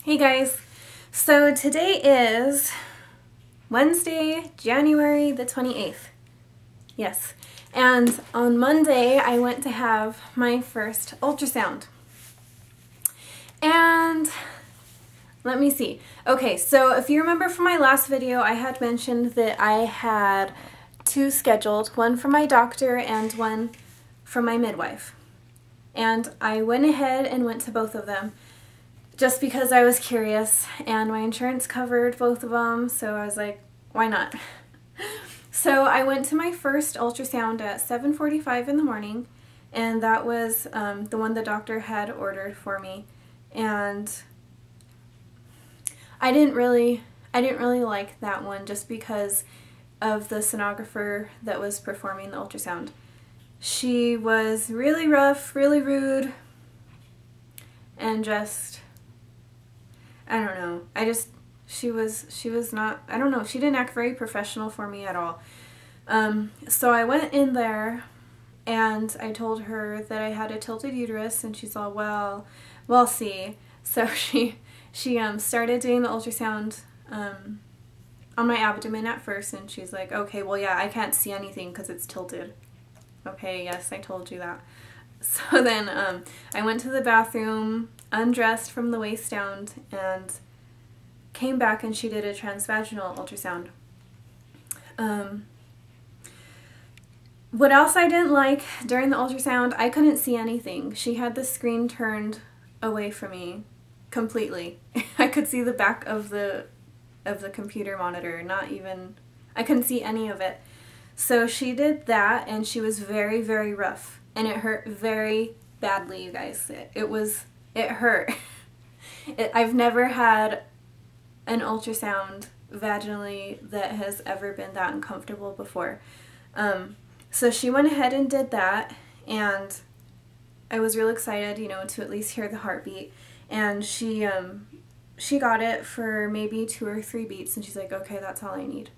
Hey guys, so today is Wednesday, January the 28th. Yes, and on Monday I went to have my first ultrasound. And let me see. Okay, so if you remember from my last video, I had mentioned that I had two scheduled, one from my doctor and one from my midwife. And I went ahead and went to both of them, just because I was curious, and my insurance covered both of them, so I was like, why not? So I went to my first ultrasound at 7:45 in the morning, and that was the one the doctor had ordered for me. And I didn't really like that one, just because of the sonographer that was performing the ultrasound. She was really rough, really rude, and just, I don't know. She was not, I don't know, she didn't act very professional for me at all. So I went in there and I told her that I had a tilted uterus, and she's all, well, we'll see. So she started doing the ultrasound on my abdomen at first, and she's like, okay, well, yeah, I can't see anything because it's tilted. Okay, yes, I told you that. So then I went to the bathroom, undressed from the waist down, and came back, and she did a transvaginal ultrasound. What else I didn't like during the ultrasound, I couldn't see anything. She had the screen turned away from me completely. I could see the back of the computer monitor, not even, I couldn't see any of it. So she did that, and she was very, very rough, and it hurt very badly, you guys. It hurt. I've never had an ultrasound vaginally that has ever been that uncomfortable before. So she went ahead and did that, and I was real excited, you know, to at least hear the heartbeat. And she got it for maybe 2 or 3 beats, and she's like, okay, that's all I need.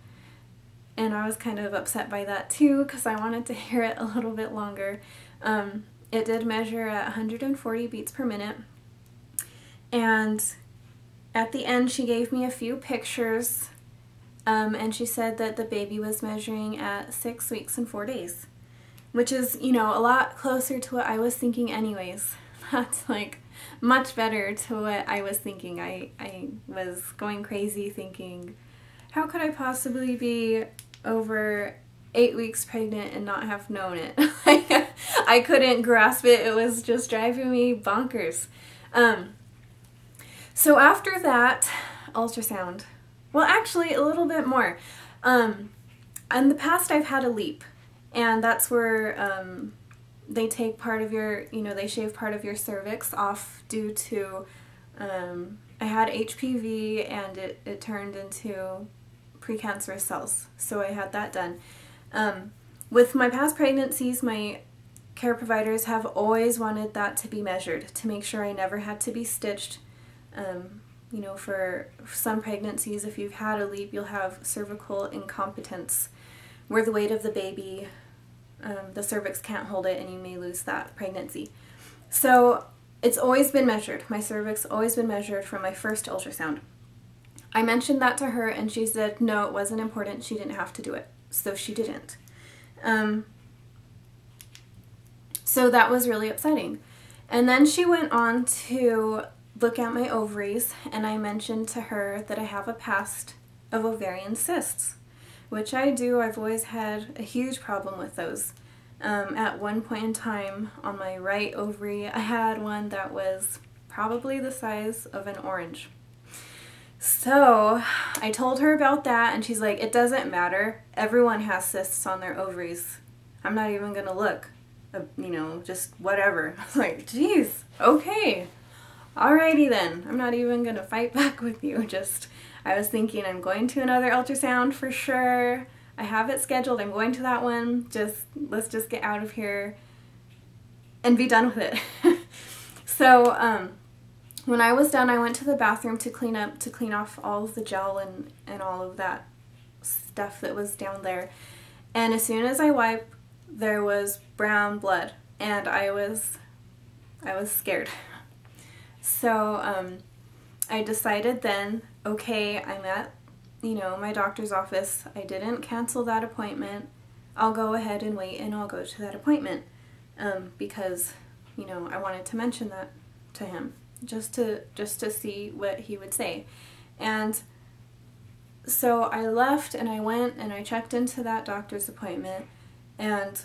And I was kind of upset by that too, because I wanted to hear it a little bit longer. It did measure at 140 beats per minute. And at the end, she gave me a few pictures, and she said that the baby was measuring at 6 weeks and 4 days, which is, you know, a lot closer to what I was thinking anyways. That's like much better to what I was thinking. I was going crazy thinking, how could I possibly be over 8 weeks pregnant and not have known it? I couldn't grasp it. It was just driving me bonkers. So after that ultrasound, well, actually a little bit more. In the past I've had a leap, and that's where they take part of your, you know, they shave part of your cervix off due to, I had HPV, and it turned into precancerous cells, so I had that done. With my past pregnancies, my care providers have always wanted that to be measured to make sure I never had to be stitched. You know, for some pregnancies, if you've had a leap, you'll have cervical incompetence, where the weight of the baby, the cervix can't hold it, and you may lose that pregnancy. So it's always been measured. My cervix always been measured from my first ultrasound. I mentioned that to her, and she said no, it wasn't important, she didn't have to do it. So she didn't. So that was really upsetting. And then she went on to look at my ovaries, and I mentioned to her that I have a past of ovarian cysts, which I do. I've always had a huge problem with those. At one point in time on my right ovary, I had one that was probably the size of an orange. So I told her about that, and she's like, it doesn't matter. Everyone has cysts on their ovaries. I'm not even gonna look. You know, just whatever. I was like, geez, okay. Alrighty then. I'm not even gonna fight back with you. Just, I was thinking I'm going to another ultrasound for sure. I have it scheduled. I'm going to that one. Let's just get out of here and be done with it. So, when I was done, I went to the bathroom to clean off all of the gel and all of that stuff that was down there. And as soon as I wiped, there was brown blood, and I was scared. So I decided then, okay, I'm at, you know, my doctor's office. I didn't cancel that appointment. I'll go ahead and wait and I'll go to that appointment. Because, you know, I wanted to mention that to him just to see what he would say. And so I left and I went and I checked into that doctor's appointment, and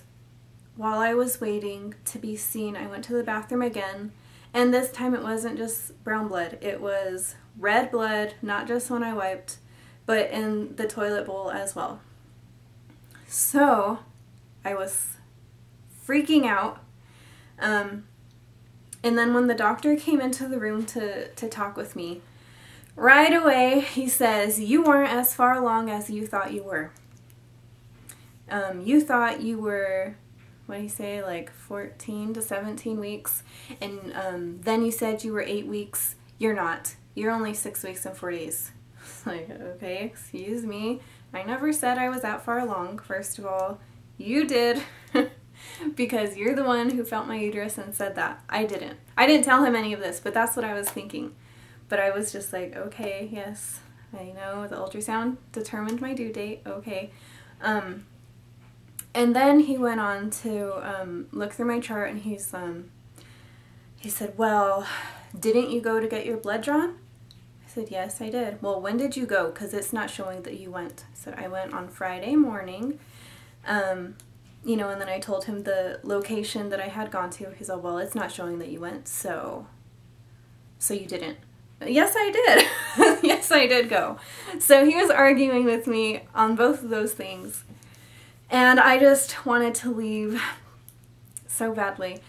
while I was waiting to be seen, I went to the bathroom again, and this time it wasn't just brown blood, it was red blood, not just when I wiped, but in the toilet bowl as well. So I was freaking out. And then when the doctor came into the room to talk with me, right away he says, you weren't as far along as you thought you were. You thought you were, what did he say, like 14 to 17 weeks, and then you said you were 8 weeks. You're not. You're only 6 weeks and 4 days. Like, okay, excuse me. I never said I was that far along, first of all. You did. Because you're the one who felt my uterus and said that. I didn't. I didn't tell him any of this, but that's what I was thinking. But I was just like, okay, yes, I know the ultrasound determined my due date, okay. And then he went on to look through my chart, and he said, well, didn't you go to get your blood drawn? I said, yes, I did. Well, when did you go? Because it's not showing that you went. I said, I went on Friday morning. You know, and then I told him the location that I had gone to. He said, well, it's not showing that you went, so you didn't. Yes, I did. Yes, I did go. So he was arguing with me on both of those things, and I just wanted to leave so badly.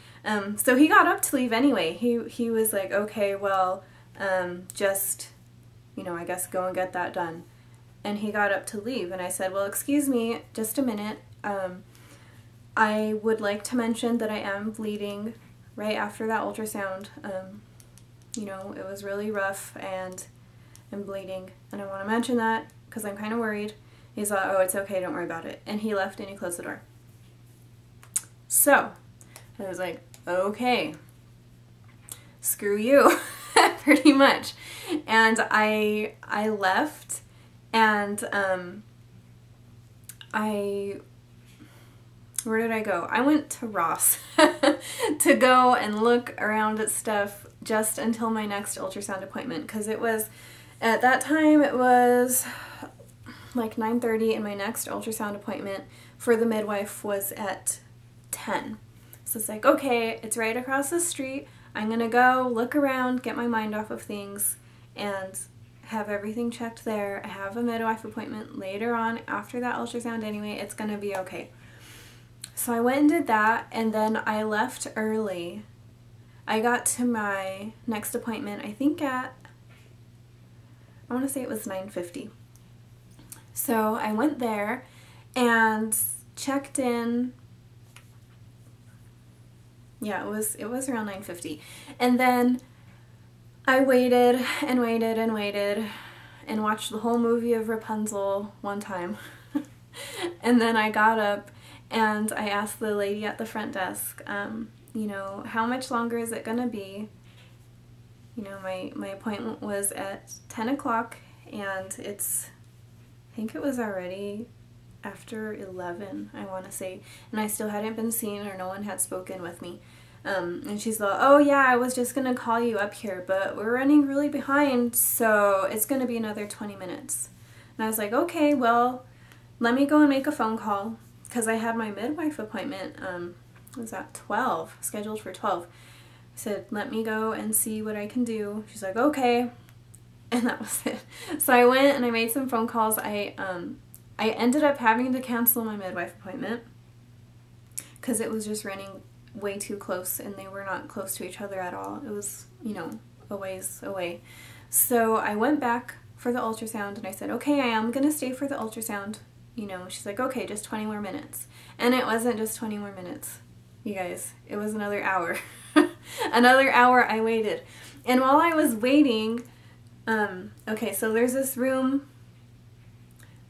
So he got up to leave anyway. He was like, okay, well, just, you know, I guess go and get that done. And he got up to leave, and I said, well, excuse me, just a minute. I would like to mention that I am bleeding right after that ultrasound. You know, it was really rough and I'm bleeding, and I want to mention that because I'm kind of worried. He's like, oh, it's okay, don't worry about it. And he left and he closed the door. So I was like, okay, screw you, pretty much. And I left, and where did I go? I went to Ross to go and look around at stuff just until my next ultrasound appointment, because it was, at that time, it was like 9:30, and my next ultrasound appointment for the midwife was at 10. So it's like, okay, it's right across the street. I'm gonna go look around, get my mind off of things, and have everything checked there. I have a midwife appointment later on after that ultrasound anyway. It's gonna be okay. So I went and did that, and then I left early. I got to my next appointment, I think at, I want to say it was 9:50. So I went there and checked in. Yeah, it was around 9:50. And then I waited and waited and waited and watched the whole movie of Rapunzel one time. And then I got up and I asked the lady at the front desk, you know, how much longer is it gonna be? You know, my appointment was at 10 o'clock, and it's, I think it was already after 11, I want to say, and I still hadn't been seen, or no one had spoken with me. And she's like, oh yeah, I was just gonna call you up here, but we're running really behind, so it's gonna be another 20 minutes. And I was like, okay, well, let me go and make a phone call, because I had my midwife appointment, it was at 12, scheduled for 12. I said, let me go and see what I can do. She's like, okay. And that was it. So I went and I made some phone calls. I ended up having to cancel my midwife appointment because it was just running way too close, and they were not close to each other at all. It was, you know, a ways away. So I went back for the ultrasound, and I said, okay, I am going to stay for the ultrasound. You know, she's like, okay, just 20 more minutes. And it wasn't just 20 more minutes, you guys. It was another hour. Another hour I waited. And while I was waiting, okay, so there's this room,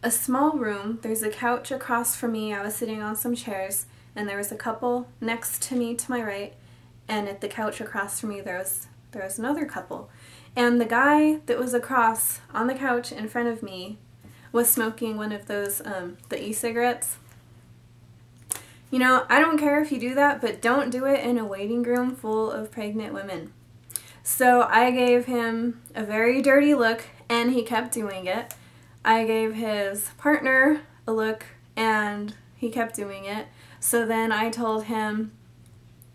a small room. There's a couch across from me. I was sitting on some chairs, and there was a couple next to me to my right, and at the couch across from me there was another couple. And the guy that was across on the couch in front of me was smoking one of those, the e-cigarettes. You know, I don't care if you do that, but don't do it in a waiting room full of pregnant women. So I gave him a very dirty look, and he kept doing it. I gave his partner a look, and he kept doing it. So then I told him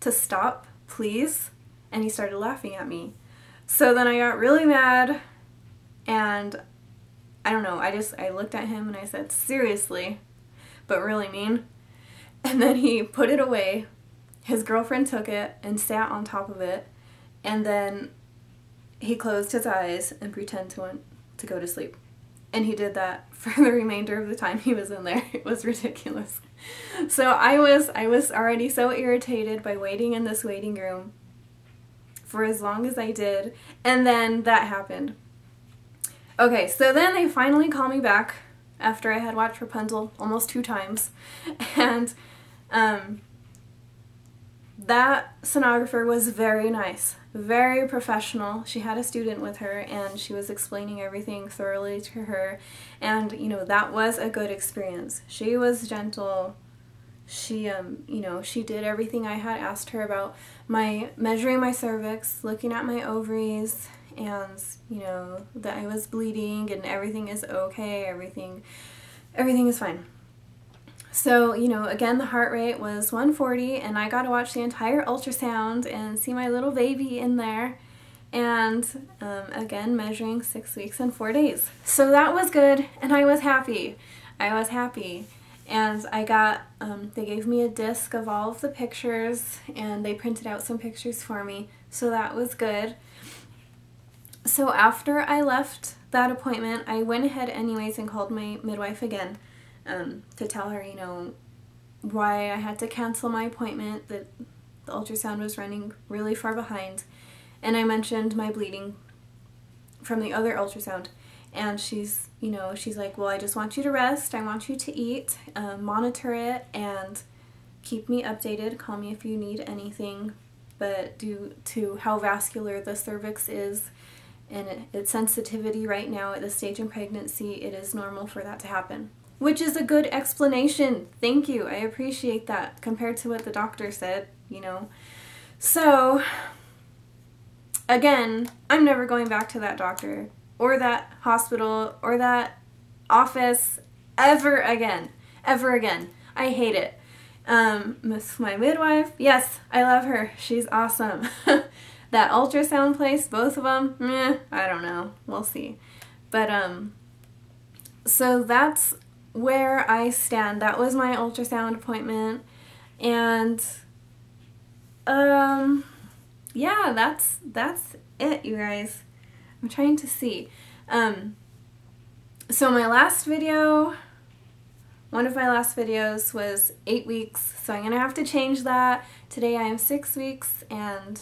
to stop, please, and he started laughing at me. So then I got really mad, and I don't know, I looked at him and I said, seriously, but really mean. And then he put it away. His girlfriend took it and sat on top of it, and then he closed his eyes and pretended to go to sleep. And he did that for the remainder of the time he was in there. It was ridiculous. So I was already so irritated by waiting in this waiting room for as long as I did, and then that happened. Okay, so then they finally called me back after I had watched Rapunzel almost 2 times, and that sonographer was very nice, very professional. She had a student with her, and she was explaining everything thoroughly to her, and, you know, that was a good experience. She was gentle. She, you know, she did everything I had asked her about measuring my cervix, looking at my ovaries, and, you know, that I was bleeding and everything is okay, everything is fine. So, you know, again, the heart rate was 140, and I got to watch the entire ultrasound and see my little baby in there, and again, measuring 6 weeks and 4 days. So that was good, and I was happy. And I got, they gave me a disc of all of the pictures, and they printed out some pictures for me, so that was good. So after I left that appointment, I went ahead anyways and called my midwife again to tell her, you know, why I had to cancel my appointment, that the ultrasound was running really far behind, and I mentioned my bleeding from the other ultrasound. And she's, you know, she's like, well, I just want you to rest, I want you to eat, monitor it, and keep me updated, call me if you need anything, but due to how vascular the cervix is and its sensitivity right now at this stage in pregnancy, it is normal for that to happen. Which is a good explanation. Thank you, I appreciate that, compared to what the doctor said, you know. So, again, I'm never going back to that doctor, or that hospital, or that office ever again. Ever again. I hate it. My midwife, yes, I love her. She's awesome. That ultrasound place, both of them, I don't know. We'll see. But, so that's where I stand. That was my ultrasound appointment. And, yeah, that's it, you guys. I'm trying to see. So my last video, one of my last videos was 8 weeks, so I'm going to have to change that. Today I am 6 weeks and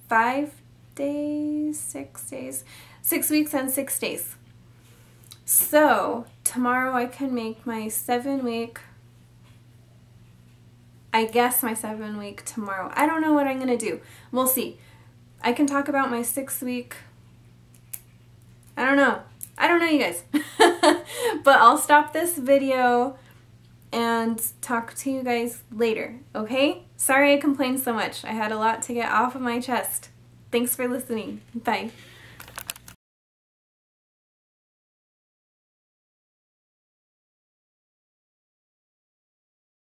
5 days, 6 days, 6 weeks and 6 days. So tomorrow I can make my 7-week, I guess my 7-week tomorrow. I don't know what I'm going to do. We'll see. I can talk about my 6-week. I don't know, you guys. But I'll stop this video and talk to you guys later, okay? Sorry I complained so much. I had a lot to get off of my chest. Thanks for listening. Bye.